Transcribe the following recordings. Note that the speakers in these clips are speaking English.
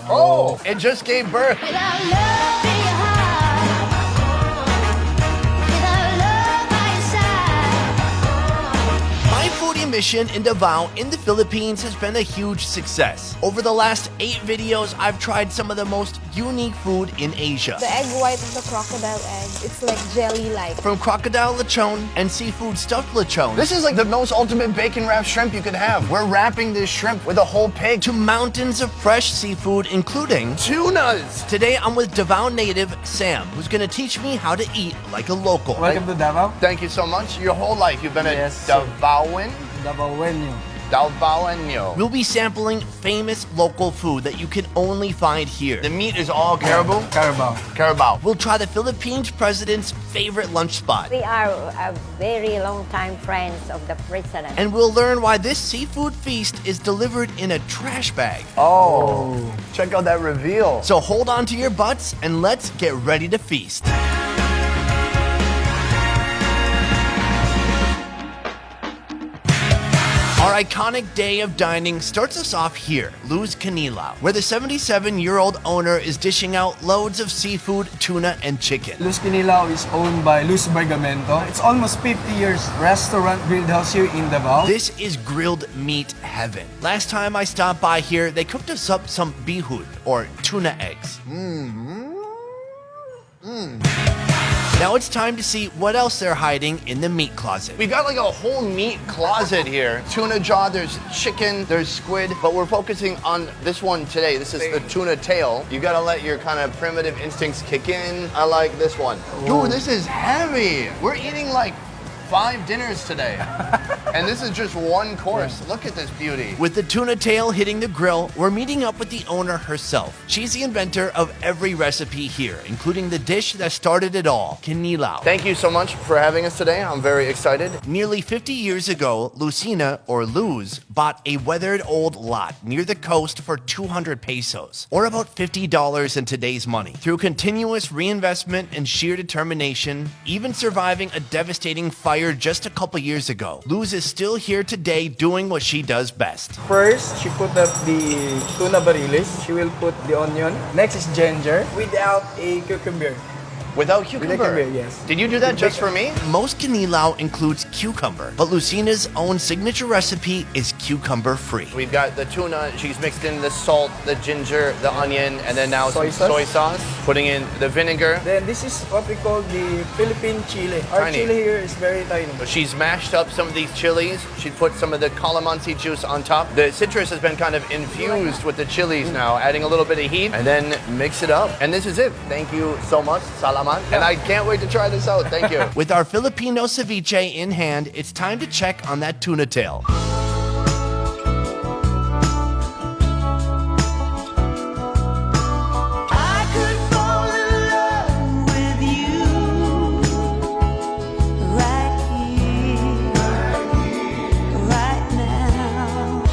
Oh, it just gave birth. Without love in your heart, without love by your side. My foodie mission in Davao in the Philippines has been a huge success. Over the last 8 videos, I've tried some of the most unique food in Asia. The egg white of the crocodile egg, it's like jelly-like. From crocodile lechon and seafood stuffed lechon. This is like the most ultimate bacon wrapped shrimp you could have. We're wrapping this shrimp with a whole pig. To mountains of fresh seafood, including Tunas. Today I'm with Davao native Sam, who's gonna teach me how to eat like a local. Welcome to Davao. Thank you so much. Your whole life you've been a Yes, sir. Davaoan. Davaoenyo. Davaoenyo. We'll be sampling famous local food that you can only find here. The meat is all caribou. Carabao. Carabao. We'll try the Philippines president's favorite lunch spot. We are a very long time friends of the president. And we'll learn why this seafood feast is delivered in a trash bag. Oh, check out that reveal. So hold on to your butts and let's get ready to feast. Our iconic day of dining starts us off here, Luz Canilao, where the 77-year-old owner is dishing out loads of seafood, tuna, and chicken. Luz Canilao is owned by Luz Bargamento. It's almost 50 years restaurant grilled house here in Davao. This is grilled meat heaven. Last time I stopped by here, they cooked us up some bihud, or tuna eggs. Now it's time to see what else they're hiding in the meat closet. We got like a whole meat closet here. Tuna jaw, there's chicken, there's squid, but we're focusing on this one today. This is the tuna tail. You gotta let your kind of primitive instincts kick in. I like this one. Dude, this is heavy. We're eating like 5 dinners today. And this is just one course. Look at this beauty. With the tuna tail hitting the grill, we're meeting up with the owner herself. She's the inventor of every recipe here, including the dish that started it all, Canilao. Thank you so much for having us today. I'm very excited. Nearly 50 years ago, Lucina, or Luz, bought a weathered old lot near the coast for 200 pesos, or about $50 in today's money. Through continuous reinvestment and sheer determination, even surviving a devastating fire just a couple years ago, Luz is still here today doing what she does best. First, she put up the tuna bariles. She will put the onion. Next is ginger without a cucumber. Without cucumber? With a cucumber, yes. Did you do that just for me? Most Canilao includes cucumber, but Lucina's own signature recipe is cucumber-free. We've got the tuna, she's mixed in the salt, the ginger, the onion, and then now Soy some sauce. soy sauce, putting in the vinegar. Then this is what we call the Philippine chili. Our Tiny. chili here is very tiny. She's mashed up some of these chilies. She put some of the calamansi juice on top. The citrus has been kind of infused with the chilies now, adding a little bit of heat, and then mix it up. And this is it. Thank you so much, Salamat. And I can't wait to try this out. Thank you. With our Filipino ceviche in hand, it's time to check on that tuna tail. I could fall in love with you right here, right now.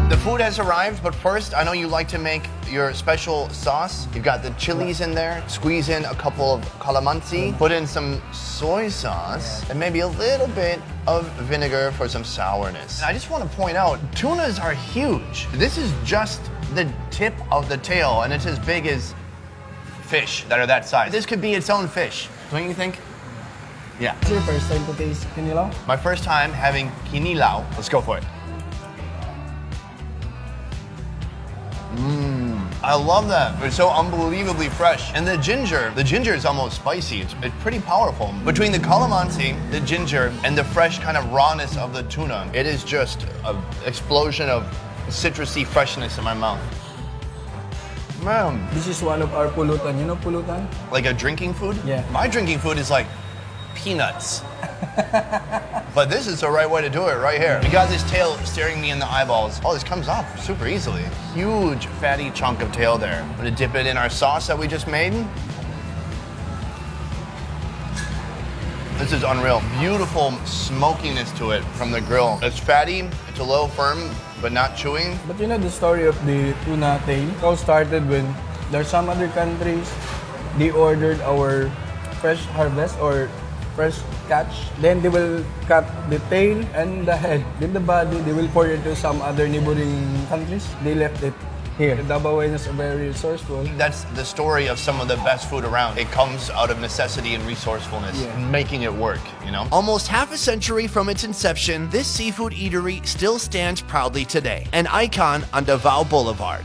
The food has arrived, but first, I know you like to make your special sauce. You've got the chilies in there. Squeeze in a couple of calamansi. Put in some soy sauce and maybe a little bit of vinegar for some sourness. I just want to point out, tunas are huge. This is just the tip of the tail, and it's as big as fish that are that size. This could be its own fish, don't you think? Yeah. It's your first time to taste Canilao? My first time having Canilao. Let's go for it. I love that. It's so unbelievably fresh. And the ginger is almost spicy. It's pretty powerful. Between the calamansi, the ginger, and the fresh kind of rawness of the tuna, it is just an explosion of citrusy freshness in my mouth. Man, This is one of our pulutan. You know pulutan? like a drinking food? Yeah. My drinking food is like peanuts. But this is the right way to do it right here. You got this tail staring me in the eyeballs. Oh, this comes off super easily. Huge fatty chunk of tail there. I'm gonna dip it in our sauce that we just made. This is unreal. Beautiful smokiness to it from the grill. It's fatty, it's a little firm, but not chewing. But you know the story of the tuna tail? It all started when there's some other countries, they ordered our fresh harvest or fresh catch. Then they will cut the tail and the head. Then the body, they will pour it to some other neighboring countries. They left it here. The Davaoenos are very resourceful. That's the story of some of the best food around. It comes out of necessity and resourcefulness, making it work, you know? Almost half a century from its inception, this seafood eatery still stands proudly today, an icon on Davao Boulevard.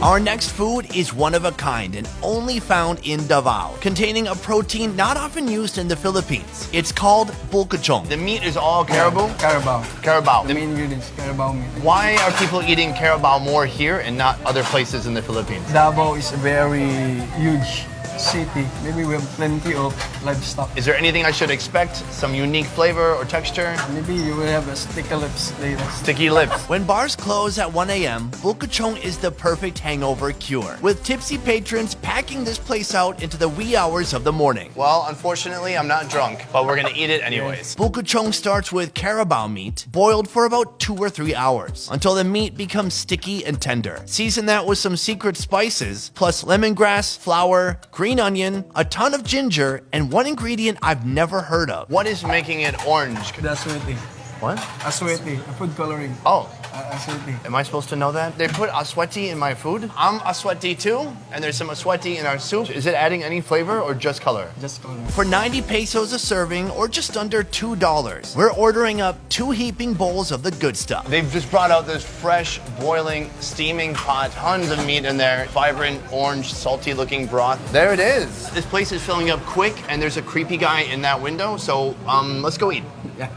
Our next food is one of a kind and only found in Davao, containing a protein not often used in the Philippines. It's called bulkachong. The meat is all caribou? Carabao. Carabao. The main ingredients, carabao meat. Why are people eating carabao more here and not other places in the Philippines? Davao is a very huge city. Maybe we have plenty of livestock. Is there anything I should expect? Some unique flavor or texture? Maybe you will have a sticky lips later. Sticky lips. When bars close at 1 a.m., bulkachong is the perfect hangover cure, with tipsy patrons packing this place out into the wee hours of the morning. Well, unfortunately, I'm not drunk, but we're gonna eat it anyways. Bulkachong starts with carabao meat, boiled for about 2 or 3 hours, until the meat becomes sticky and tender. Season that with some secret spices, plus lemongrass, flour, green onion, a ton of ginger, and one ingredient I've never heard of. What is making it orange? The aswete. What? Aswete, a food coloring. Oh, Aswete. am I supposed to know that? They put asweti in my food? I'm asweti too, and there's some asweti in our soup. Is it adding any flavor or just color? Just coloring. For 90 pesos a serving, or just under $2, we're ordering up 2 heaping bowls of the good stuff. They've just brought out this fresh, boiling, steaming pot. Tons of meat in there. Vibrant, orange, salty looking broth. There it is. This place is filling up quick, and there's a creepy guy in that window, so let's go eat. Yeah.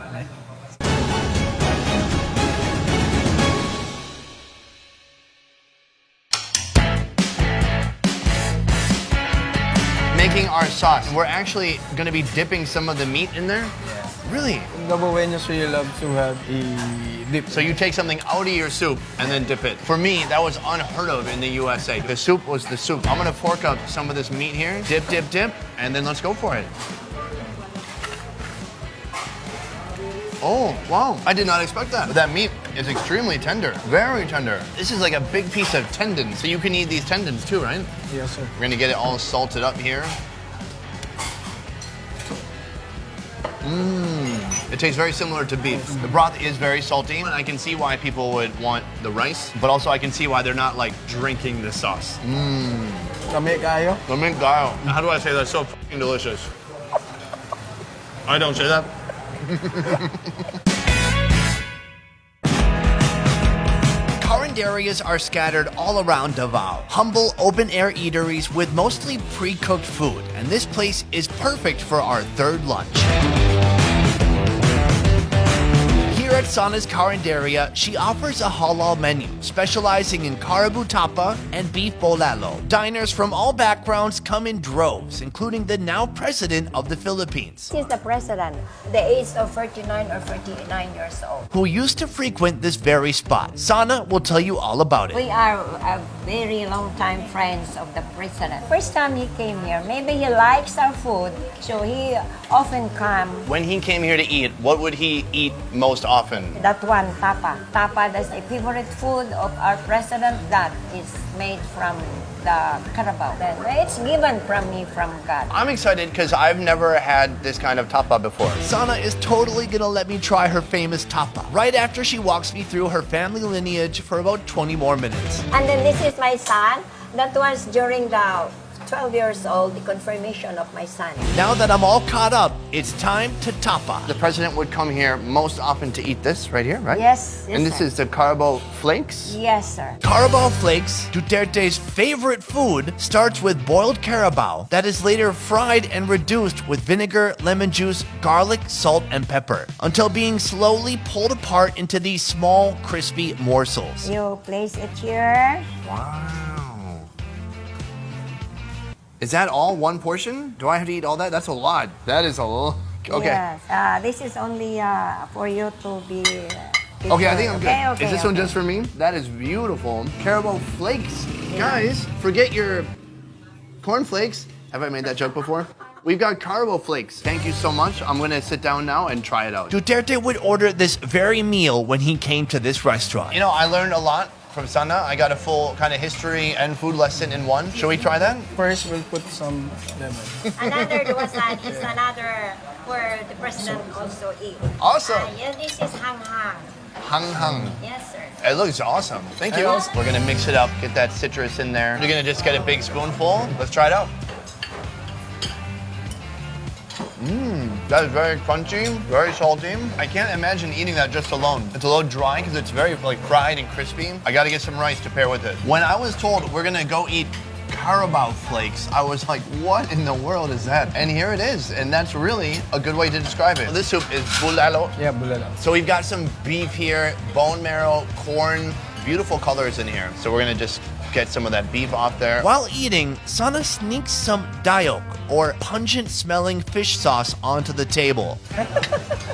Making our sauce. We're actually gonna be dipping some of the meat in there? Really? Davaoenos really love to have a dip. So you take something out of your soup and then dip it. For me, that was unheard of in the USA. The soup was the soup. I'm gonna fork up some of this meat here, dip, dip, dip, and then let's go for it. Oh, wow. I did not expect that. That meat is extremely tender, very tender. This is like a big piece of tendon, so you can eat these tendons too, right? Yes, sir. We're gonna get it all salted up here. It tastes very similar to beef. The broth is very salty, and I can see why people would want the rice, but also I can see why they're not like drinking the sauce. Kami kayo. How do I say that? So fucking delicious. I don't say that. Carinderias are scattered all around Davao. Humble, open-air eateries with mostly pre-cooked food, and this place is perfect for our third lunch. Here at Sana's Carinderia, she offers a halal menu, specializing in caribou tapa and beef bolalo. Diners from all backgrounds come in droves, including the now president of the Philippines, He's the president, the age of 39 or 49 years old. who used to frequent this very spot. Sana will tell you all about it. We are a very long time friends of the president. First time he came here, maybe he likes our food, so he often come. When he came here to eat, what would he eat most often? That one, tapa. Tapa, that's a favorite food of our president that is made from the carabao. Then it's given from me, from God. I'm excited because I've never had this kind of tapa before. Sana is totally gonna let me try her famous tapa right after she walks me through her family lineage for about 20 more minutes. And then this is my son. That was during the 12 years old, the confirmation of my son. Now that I'm all caught up, it's time to tapa. The president would come here most often to eat this right here, right? Yes, And this sir. is the carabao flakes? Yes, sir. Carabao flakes, Duterte's favorite food, starts with boiled carabao that is later fried and reduced with vinegar, lemon juice, garlic, salt, and pepper until being slowly pulled apart into these small, crispy morsels. You place it here. Wow. Is that all one portion? Do I have to eat all that? That's a lot. That is a lot. Okay. Yes. This is only for you to be. Okay, I think I'm good. Okay, Is this one just for me? That is beautiful. Carabao flakes. Guys, forget your cornflakes. Have I made that joke before? We've got carabao flakes. Thank you so much. I'm gonna sit down now and try it out. Duterte would order this very meal when he came to this restaurant. You know, I learned a lot from Sana. I got a full kind of history and food lesson in one. Should we try that? First, we'll put some lemon. Another dosan is another where the president also eat. Awesome. Yeah, this is hang-hang. Hang hang. Yes, sir. It looks awesome. Thank you. We're gonna mix it up, get that citrus in there. You're gonna just get a big spoonful. Let's try it out. That is very crunchy, very salty. I can't imagine eating that just alone. It's a little dry because it's very like fried and crispy. I gotta get some rice to pair with it. When I was told we're gonna go eat Carabao flakes, I was like, what in the world is that? And here it is, and that's really a good way to describe it. This soup is bulalo. Yeah, bulalo. So we've got some beef here, bone marrow, corn, beautiful colors in here. So we're gonna just get some of that beef off there. While eating, Sana sneaks some daok, or pungent-smelling fish sauce, onto the table.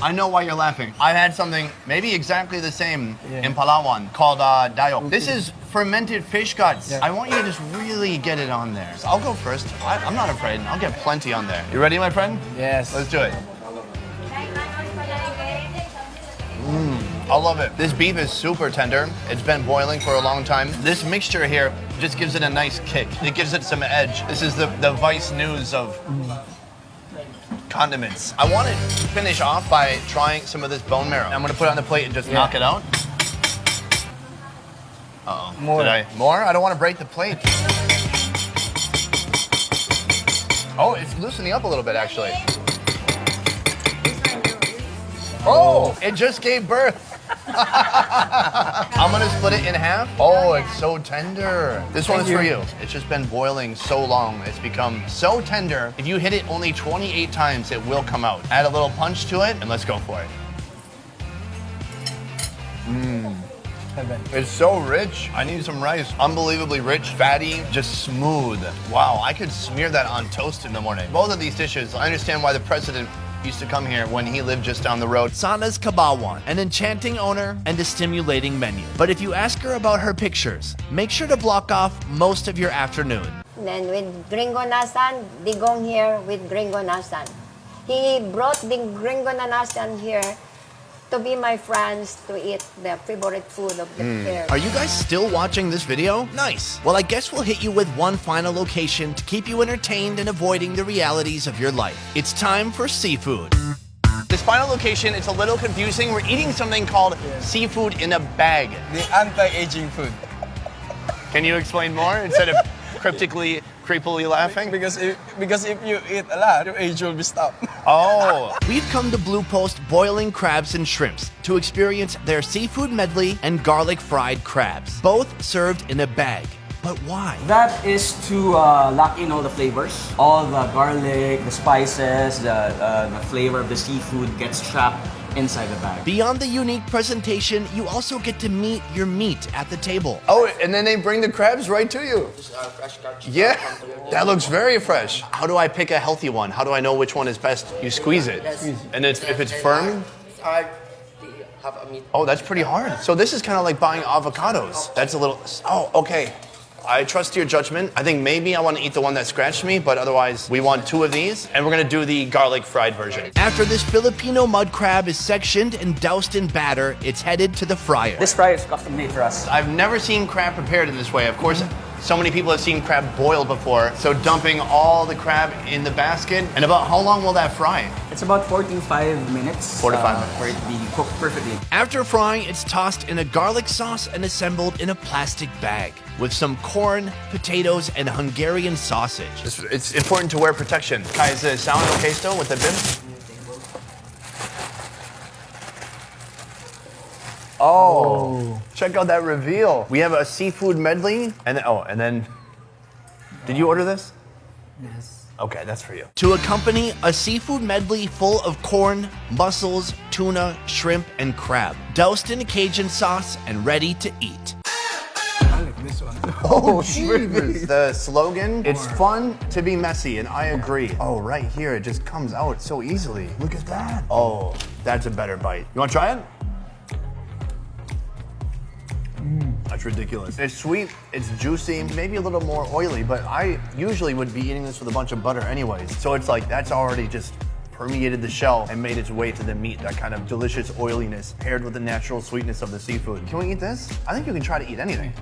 I know why you're laughing. I had something maybe exactly the same Yeah. in Palawan called dayok. This is fermented fish guts. Yeah. I want you to just really get it on there. So I'll go first. I'm not afraid. I'll get plenty on there. You ready, my friend? Yes. Let's do it. I love it. This beef is super tender. It's been boiling for a long time. This mixture here just gives it a nice kick. It gives it some edge. This is the Vice News of condiments. I want to finish off by trying some of this bone marrow. I'm gonna put it on the plate and just knock it out. Uh-oh. More. Did I? More? I don't want to break the plate. Oh, it's loosening up a little bit, actually. Oh, it just gave birth. I'm gonna split it in half. Oh, it's so tender. This one is for you. It's just been boiling so long. It's become so tender. If you hit it only 28 times, it will come out. Add a little punch to it, and let's go for it. Heaven. It's so rich. I need some rice. Unbelievably rich, fatty, just smooth. Wow, I could smear that on toast in the morning. Both of these dishes, I understand why the president used to come here when he lived just down the road. Sana's Kabawan, an enchanting owner and a stimulating menu. But if you ask her about her pictures, make sure to block off most of your afternoon. Then with Gringo Nasan, Digong here with Gringo Nasan. He brought the Gringo Nasan here to be my friends to eat the favorite food of the pair. Are you guys still watching this video? Nice. Well, I guess we'll hit you with one final location to keep you entertained and avoiding the realities of your life. It's time for seafood. This final location, it's a little confusing. We're eating something called seafood in a bag. The anti-aging food. Can you explain more instead of cryptically, creepily laughing? Because if you eat a lot, your age will be stopped. Oh, We've come to Blue Post Boiling Crabs and Shrimps to experience their seafood medley and garlic fried crabs, both served in a bag. But why? That is to lock in all the flavors. All the garlic, the spices, the flavor of the seafood gets trapped inside the bag. Beyond the unique presentation, you also get to meet your meat at the table. oh, and then they bring the crabs right to you. Yeah, that looks very fresh. How do I pick a healthy one? How do I know which one is best? You squeeze it, and if it's firm. Oh, that's pretty hard. So this is kind of like buying avocados. That's a little. Oh, okay. I trust your judgment. I think maybe I want to eat the one that scratched me, but otherwise we want two of these, and we're gonna do the garlic fried version. After this Filipino mud crab is sectioned and doused in batter, it's headed to the fryer. This fry is custom made for us. I've never seen crab prepared in this way. Of course, so many people have seen crab boiled before. So dumping all the crab in the basket, and about how long will that fry? It's about 4 to 5 minutes. 4 to 5 minutes. For it to be cooked perfectly. After frying, it's tossed in a garlic sauce and assembled in a plastic bag with some corn, potatoes, and Hungarian sausage. It's important to wear protection. Kai, is the sound okay still with the bib? Oh, check out that reveal. We have a seafood medley, and then, did you order this? Yes. Okay, that's for you. To accompany a seafood medley full of corn, mussels, tuna, shrimp, and crab, doused in a Cajun sauce and ready to eat. I like this one. Oh, jeez. The slogan, it's fun to be messy, and I agree. Oh, right here, it just comes out so easily. Look at that. Oh, that's a better bite. You want to try it? That's ridiculous. It's sweet, it's juicy, maybe a little more oily, but I usually would be eating this with a bunch of butter anyways. So it's like, that's already just permeated the shell and made its way to the meat. That kind of delicious oiliness paired with the natural sweetness of the seafood. Can we eat this? I think you can try to eat anything.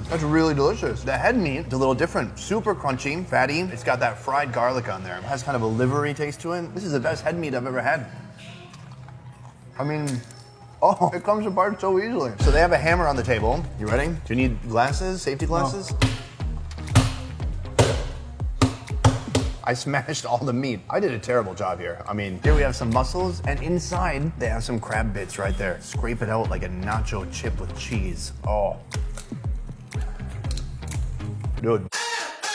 That's really delicious. The head meat is a little different. Super crunchy, fatty. It's got that fried garlic on there. It has kind of a livery taste to it. This is the best head meat I've ever had. I mean, oh, it comes apart so easily. So they have a hammer on the table. You ready? Do you need glasses, safety glasses? I smashed all the meat. I did a terrible job here. I mean, here we have some mussels, and inside they have some crab bits right there. Scrape it out like a nacho chip with cheese. Oh. Dude.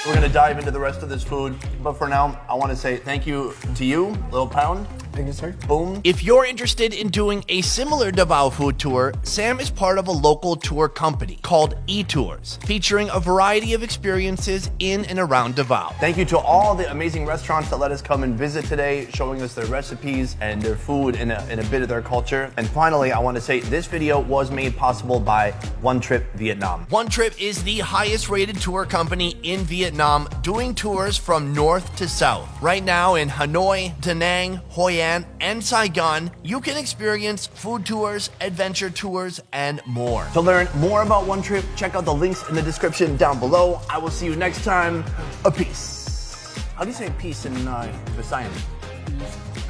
We're gonna dive into the rest of this food, but for now, I wanna say thank you to you, Little Pound. Thank you, sir. Boom. If you're interested in doing a similar Davao food tour, Sam is part of a local tour company called eTours, featuring a variety of experiences in and around Davao. Thank you to all the amazing restaurants that let us come and visit today, showing us their recipes and their food and a bit of their culture. And finally, I want to say this video was made possible by One Trip Vietnam. One Trip is the highest rated tour company in Vietnam, doing tours from north to south. Right now in Hanoi, Da Nang, Hoi An, and Saigon, you can experience food tours, adventure tours, and more. To learn more about One Trip, check out the links in the description down below. I will see you next time. A peace. How do you say peace in Visayan?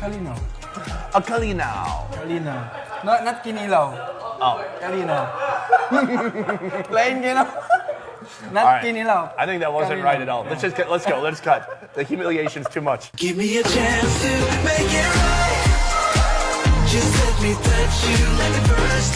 Kalinaw. A kalinaw. Kalinaw. No, not kinilaw. Oh. Kalinaw. Plain kinilaw. Not All right. kinilaw. I think that wasn't right at all. Let's go. Let's cut. The humiliation's too much. Give me a chance to make it right. Just let me touch you like the first